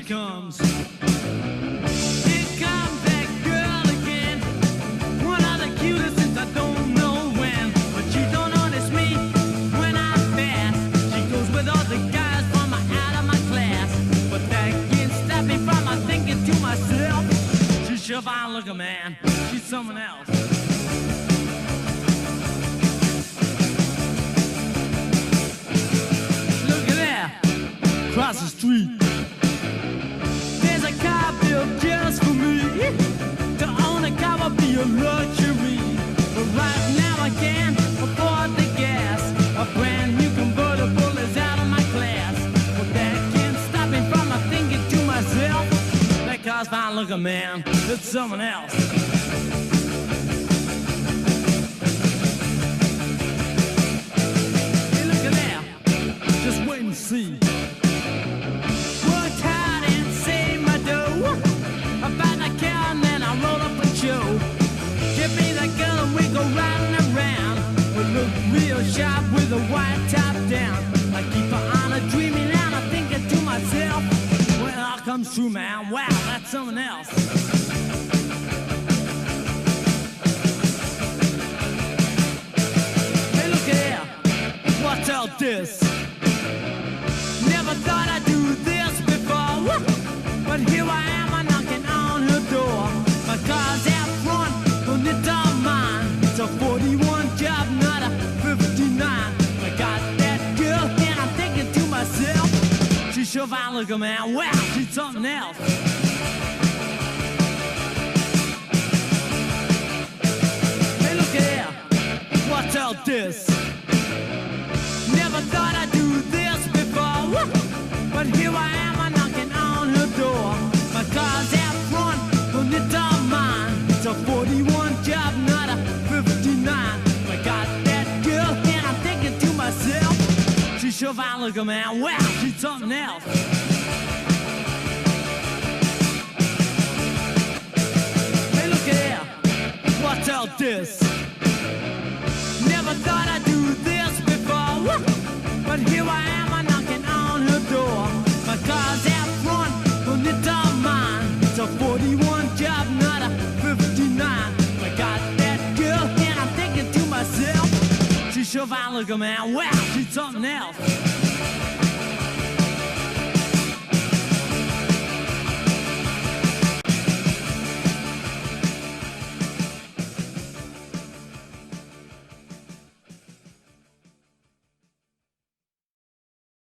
comes. Here comes that girl again. One of the cutest since I don't know when. But she don't notice me when I'm fast. She goes with all the guys from out of my class. But that can't stop me from my thinking to myself. She's sure fine looking, man. She's someone else. Across the street, there's a car built just for me. To own a car will be a luxury. But right now I can't afford the gas. A brand new convertible is out of my class. But that can't stop me from thinking to myself, that car's fine looking, man. It's someone else. Hey, look at that. Just wait and see. Shop with a white top down. I keep her on a dreaming and I'm thinking to myself, when it all comes true, man, wow, that's someone else. Hey, look at here, what's all this? Never thought I'd do this before, but here I am, I'm knocking on her door. My car's out front, but it's all mine. It's a 41 job, not a 59. I got that girl and I'm thinking to myself, she's sure fine looking, man. Wow, she's something else. Hey, look at here, what's all this? Never thought I'd do this before, but here I am, I'm knocking on her door. My car's out front, but it's all mine. It's a 41 job, not a 59. I got that girl and I'm thinking to myself, she's sure fine looking, man. Wow, she's something else. Hey, look at here, what's all this? Never thought I'd do this before, but here I am, I'm knocking on her door. My car's out front, but it's all mine. It's a 41 job, not a 59. I got that girl and I'm thinking to myself, she's sure fine looking, man. Wow, she's something else.